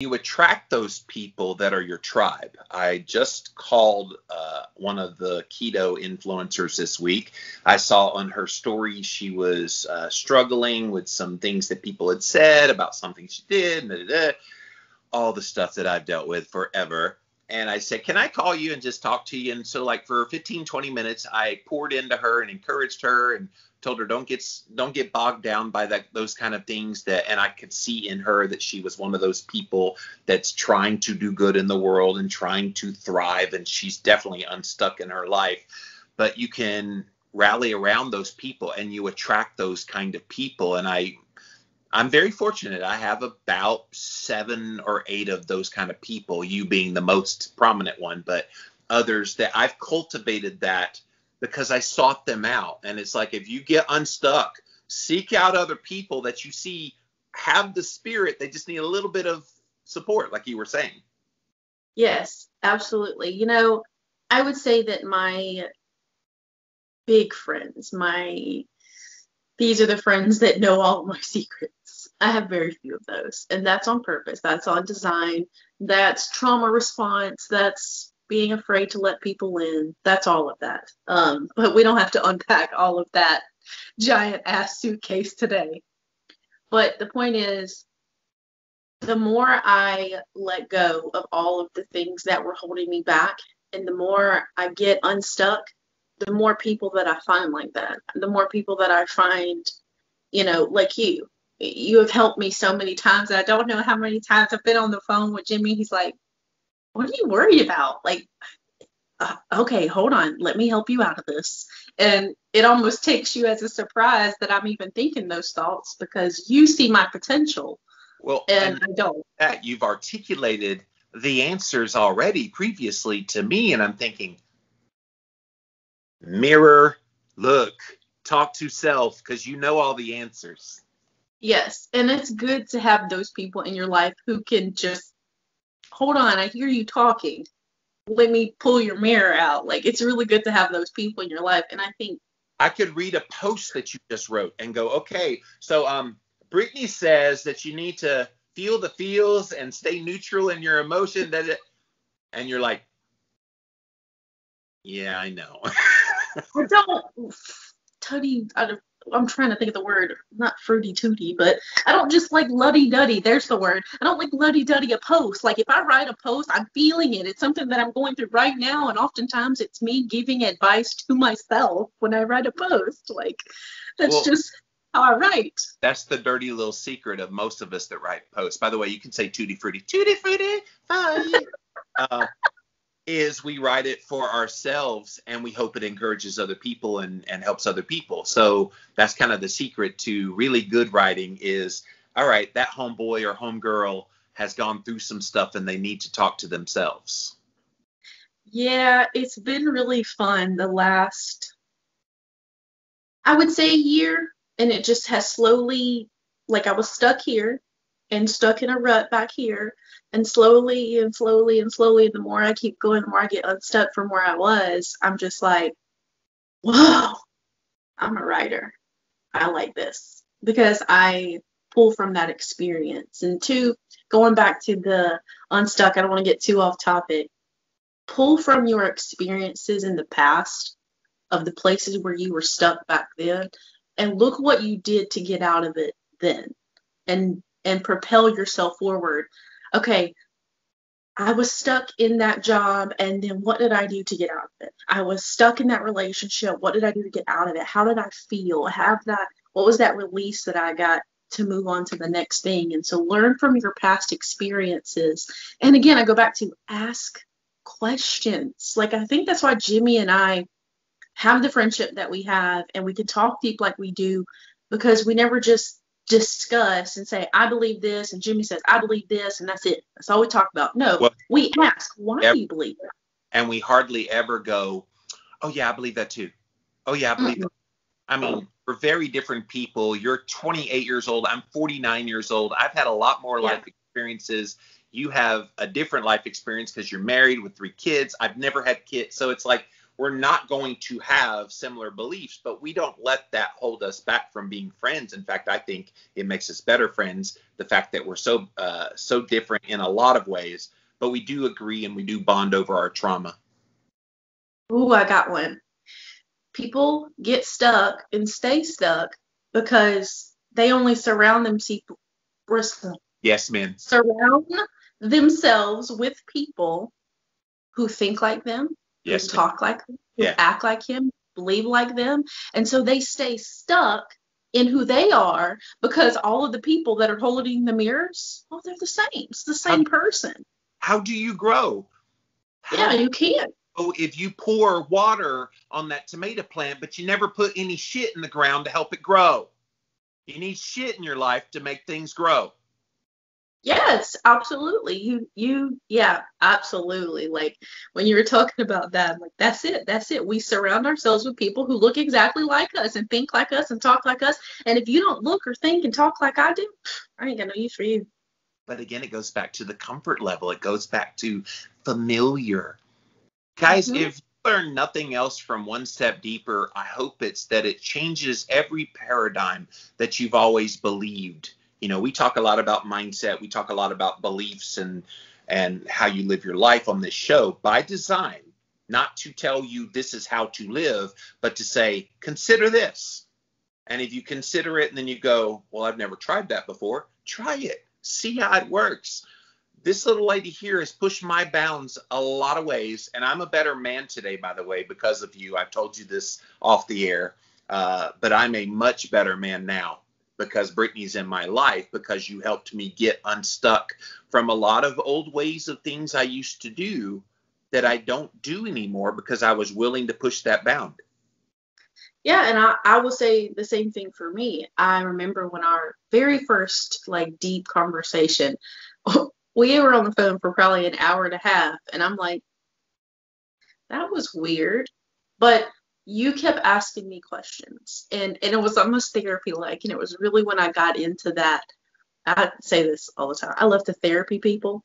You attract those people that are your tribe. I just called one of the keto influencers this week. I saw on her story she was struggling with some things that people had said about something she did, all the stuff that I've dealt with forever. And I said, can I call you and just talk to you? And so like for 15, 20 minutes, I poured into her and encouraged her and told her don't get bogged down by those kind of things and I could see in her that she was one of those people that's trying to do good in the world and trying to thrive, and she's definitely unstuck in her life. But you can rally around those people and you attract those kind of people, and I'm very fortunate. I have about 7 or 8 of those kind of people, you being the most prominent one, but others that I've cultivated that because I sought them out. And it's like, if you get unstuck, seek out other people that you see have the spirit. They just need a little bit of support, like you were saying. Yes, absolutely. I would say that my big friends, these are the friends that know all of my secrets. I have very few of those. And that's on purpose. That's on design. That's trauma response. That's being afraid to let people in. That's all of that. But we don't have to unpack all of that giant ass suitcase today. But the point is, the more I let go of all of the things that were holding me back, and the more I get unstuck, the more people that I find like that, the more people that I find, like you. You have helped me so many times. I don't know how many times I've been on the phone with Jimmy. He's like, what are you worried about? Like, okay, hold on. Let me help you out of this. And it almost takes you as a surprise that I'm even thinking those thoughts, because you see my potential. Well, and I don't. You've articulated the answers already previously to me, and I'm thinking, mirror, look, talk to self, because you know all the answers. Yes, and it's good to have those people in your life who can just, hold on, I hear you talking. Let me pull your mirror out. Like, it's really good to have those people in your life. And I think I could read a post that you just wrote and go, okay, so Brittany says that you need to feel the feels and stay neutral in your emotion. And you're like, yeah, I know. I don't, Tootie, I'm trying to think of the word, not fruity tooty, but I don't just like luddy-duddy. There's the word. I don't like luddy-duddy a post. Like, if I write a post, I'm feeling it. It's something that I'm going through right now, and oftentimes it's me giving advice to myself when I write a post. Like, that's just how I write. That's the dirty little secret of most of us that write posts. By the way, you can say tutti frutti, fine. Is we write it for ourselves and we hope it encourages other people and helps other people. So that's kind of the secret to really good writing is, all right, that homeboy or homegirl has gone through some stuff and they need to talk to themselves. Yeah, it's been really fun the last, I would say, year, and it just has slowly, like, I was stuck here and stuck in a rut back here, and slowly and slowly and slowly, the more I keep going, the more I get unstuck from where I was. I'm just like, whoa, I'm a writer. I like this because I pull from that experience. And 2, going back to the unstuck, I don't want to get too off topic. Pull from your experiences in the past of the places where you were stuck back then, and look what you did to get out of it then, and propel yourself forward. Okay, I was stuck in that job, and then what did I do to get out of it? I was stuck in that relationship. What did I do to get out of it? How did I feel? What was that release that I got to move on to the next thing? And so learn from your past experiences. And again, I go back to ask questions. Like, I think that's why Jimmy and I have the friendship that we have, and we can talk deep like we do, because we never just discuss and say, I believe this, and Jimmy says, I believe this, and that's it. That's all we talk about. No, we ask, why do you believe that? And we hardly ever go, oh yeah, I believe that too. Oh yeah, I believe that. I mean, we're very different people. You're 28 years old. I'm 49 years old. I've had a lot more life experiences. You have a different life experience because you're married with 3 kids. I've never had kids. So it's like, we're not going to have similar beliefs, but we don't let that hold us back from being friends. In fact, I think it makes us better friends, the fact that we're so different in a lot of ways, but we do agree and we do bond over our trauma. Ooh, I got one. People get stuck and stay stuck because they only surround Yes, ma'am. surround themselves with people who think like them, who Yes, ma'am. talk like them, who Yeah. act like him, believe like them. And so they stay stuck in who they are because all of the people that are holding the mirrors, well, they're the same. It's the same person. How do you grow? Yeah, you can't. Oh, if you pour water on that tomato plant, but you never put any shit in the ground to help it grow. You need shit in your life to make things grow. Yes, absolutely. Yeah, absolutely. Like when you were talking about that, I'm like, that's it. That's it. We surround ourselves with people who look exactly like us and think like us and talk like us. And if you don't look or think and talk like I do, I ain't got no use for you. But again, it goes back to the comfort level. It goes back to familiar. Guys, if you learn nothing else from One Step Deeper, I hope it's that it changes every paradigm that you've always believed. You know, we talk a lot about mindset. We talk a lot about beliefs and how you live your life on this show by design, not to tell you this is how to live, but to say, consider this. And if you consider it and then you go, well, I've never tried that before, try it. See how it works. This little lady here has pushed my bounds a lot of ways, and I'm a better man today, by the way, because of you. I've told you this off the air, but I'm a much better man now because Brittany's in my life, because you helped me get unstuck from a lot of old ways of things I used to do that I don't do anymore because I was willing to push that bound. Yeah, and I will say the same thing for me. I remember when our very first like deep conversation, we were on the phone for probably an hour and a half, and I'm like, that was weird. But you kept asking me questions, and it was almost therapy like, and it was really when I got into that. I say this all the time. I love to therapy people.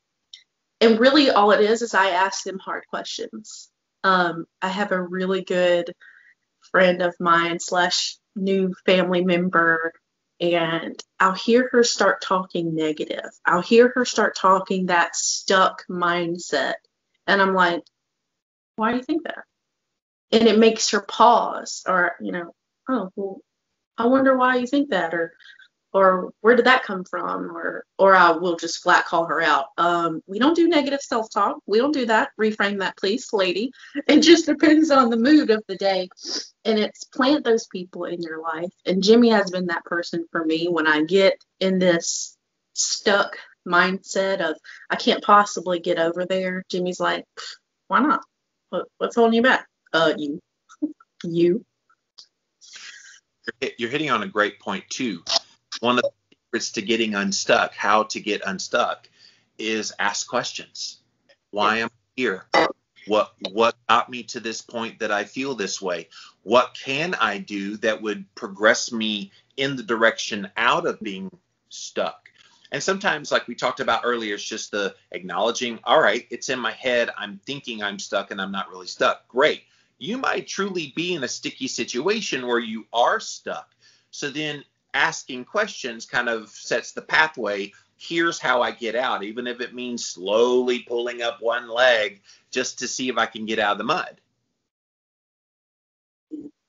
And really all it is I ask them hard questions. I have a really good friend of mine slash new family member, and I'll hear her start talking negative. I'll hear her start talking that stuck mindset. And I'm like, why do you think that? And it makes her pause or, oh, well, I wonder why you think that, or where did that come from? Or I will just flat call her out. We don't do negative self-talk. We don't do that. Reframe that, please, lady. It just depends on the mood of the day. And it's plant those people in your life. And Jimmy has been that person for me when I get in this stuck mindset of I can't possibly get over there. Jimmy's like, why not? What's holding you back? You. You're hitting on a great point too. One of the secrets to getting unstuck, how to get unstuck, is ask questions. Why am I here? What got me to this point that I feel this way? What can I do that would progress me in the direction out of being stuck? And sometimes, like we talked about earlier, it's just the acknowledging, all right, it's in my head. I'm thinking I'm stuck and I'm not really stuck. Great. You might truly be in a sticky situation where you are stuck. So then asking questions kind of sets the pathway. Here's how I get out, even if it means slowly pulling up one leg just to see if I can get out of the mud.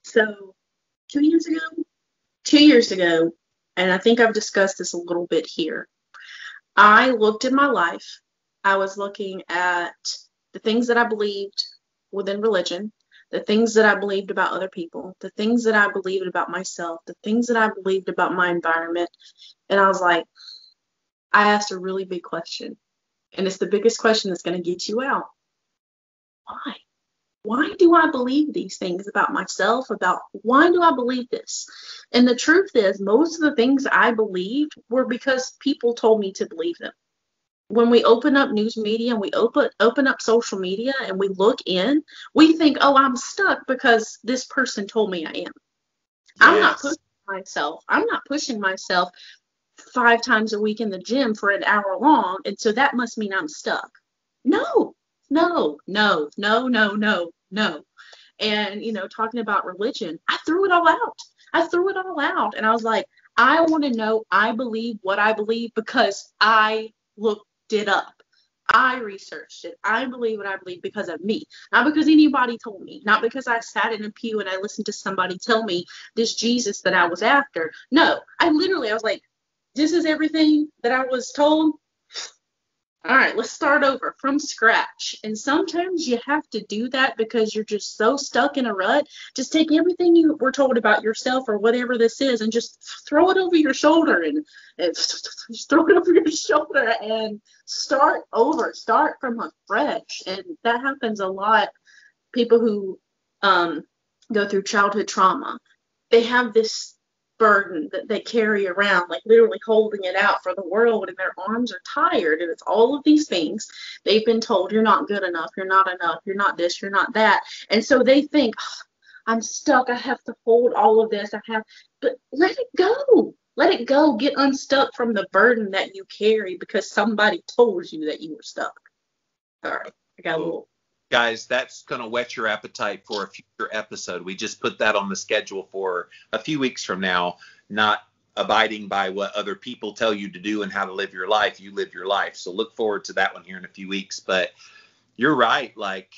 So 2 years ago, and I think I've discussed this a little bit here, I looked at my life. I was looking at the things that I believed within religion, the things that I believed about other people, the things that I believed about myself, the things that I believed about my environment. And I was like, I asked a really big question. And it's the biggest question that's going to get you out. Why? Why do I believe these things about myself? Why do I believe this? And the truth is, most of the things I believed were because people told me to believe them. When we open up news media and we open up social media and we look in, we think, oh, I'm stuck because this person told me I am. Yes. I'm not pushing myself 5 times a week in the gym for an hour long, and so that must mean I'm stuck. No. and, talking about religion. I threw it all out. And I was like, I want to know, I believe what I believe because I looked it up. I researched it. I believe what I believe because of me, not because anybody told me, not because I sat in a pew and I listened to somebody tell me this Jesus that I was after. No, I was like, this is everything that I was told. All right, let's start over from scratch. And sometimes you have to do that because you're just so stuck in a rut. Just take everything you were told about yourself or whatever this is and just throw it over your shoulder and just throw it over your shoulder and start over. Start from fresh. And that happens a lot. People who go through childhood trauma, they have this burden that they carry around, like literally holding it out for the world, and their arms are tired, and it's all of these things they've been told, you're not good enough, you're not enough, you're not this, you're not that. And so they think, oh, I'm stuck, I have to hold all of this, but let it go, get unstuck from the burden that you carry because somebody told you that you were stuck. All right, I got a little. Guys, that's going to whet your appetite for a future episode. We just put that on the schedule for a few weeks from now. Not abiding by what other people tell you to do and how to live your life. You live your life. So look forward to that one here in a few weeks. But you're right. Like,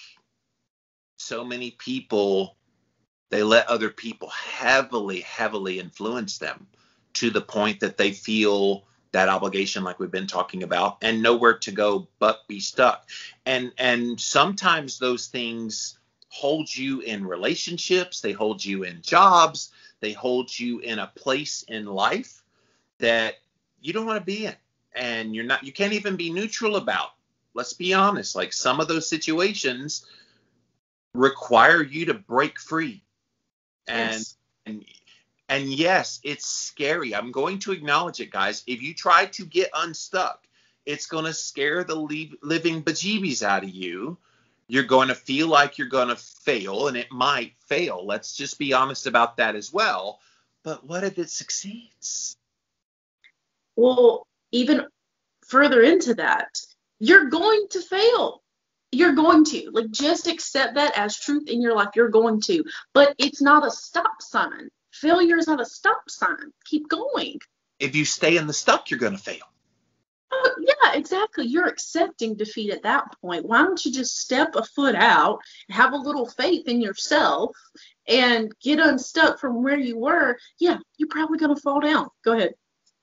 so many people, they let other people heavily influence them to the point that they feel that obligation, like we've been talking about, and nowhere to go but be stuck. And sometimes those things hold you in relationships, they hold you in jobs, they hold you in a place in life that you don't want to be in, and you can't even be neutral about. Let's be honest, like some of those situations require you to break free. Yes. And yes, it's scary. I'm going to acknowledge it, guys. If you try to get unstuck, it's going to scare the living bejeebies out of you. You're going to feel like you're going to fail, and it might fail. Let's just be honest about that as well. But what if it succeeds? Well, even further into that, you're going to fail. You're going to. Like, just accept that as truth in your life. You're going to. But it's not a stop sign. Failure is not a stop sign. Keep going. If you stay in the stuck, you're going to fail. Oh, yeah, exactly. You're accepting defeat at that point. Why don't you just step a foot out, have a little faith in yourself, and get unstuck from where you were? Yeah, you're probably going to fall down. Go ahead.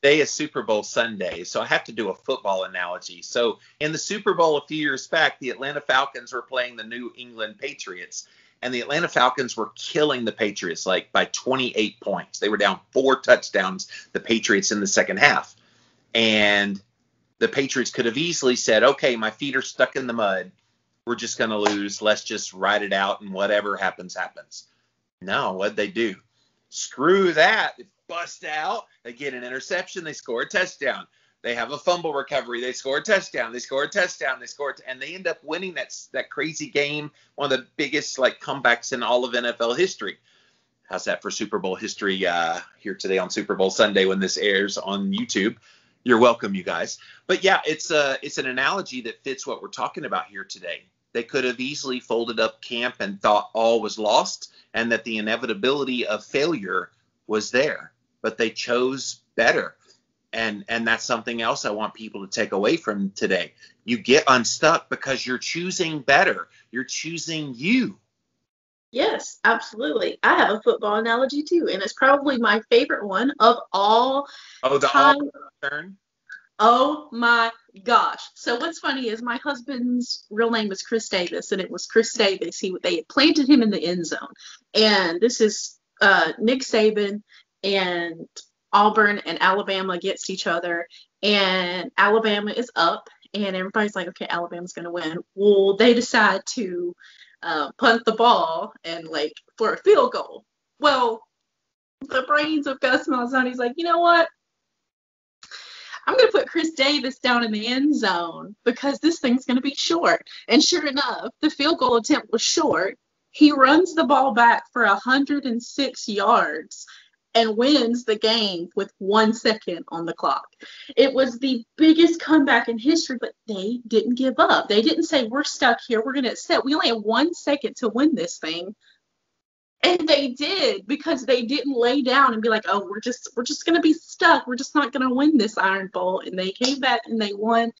Today is Super Bowl Sunday, so I have to do a football analogy. So in the Super Bowl a few years back, the Atlanta Falcons were playing the New England Patriots. And the Atlanta Falcons were killing the Patriots like by 28 points. They were down 4 touchdowns, the Patriots, in the second half. And the Patriots could have easily said, okay, my feet are stuck in the mud. We're just going to lose. Let's just ride it out, and whatever happens, happens. No, what'd they do? Screw that. They bust out. They get an interception. They score a touchdown. They have a fumble recovery. They score a touchdown. They score a touchdown. And they end up winning that crazy game, one of the biggest comebacks in all of NFL history. How's that for Super Bowl history here today on Super Bowl Sunday when this airs on YouTube? You're welcome, you guys. But yeah, it's an analogy that fits what we're talking about here today. They could have easily folded up camp and thought all was lost and that the inevitability of failure was there, but they chose better. And that's something else I want people to take away from today. You get unstuck because you're choosing better. You're choosing you. Yes, absolutely. I have a football analogy too, and it's probably my favorite one of all time. Turn. Oh my gosh. So what's funny is my husband's real name was Chris Davis, and it was Chris Davis. They had planted him in the end zone. And this is Nick Saban and Auburn and Alabama against each other, and Alabama is up, and everybody's like, okay, Alabama's going to win. Well, they decide to punt the ball and for a field goal. Well, the brains of Gus Malzahn's like, you know what? I'm going to put Chris Davis down in the end zone because this thing's going to be short. And sure enough, the field goal attempt was short. He runs the ball back for 106 yards and wins the game with 1 second on the clock. It was the biggest comeback in history, but they didn't give up. They didn't say, we're stuck here, we're going to accept. We only have 1 second to win this thing. And they did, because they didn't lay down and be like, oh, we're just gonna be stuck. We're just not gonna win this Iron Bowl. And they came back and they won.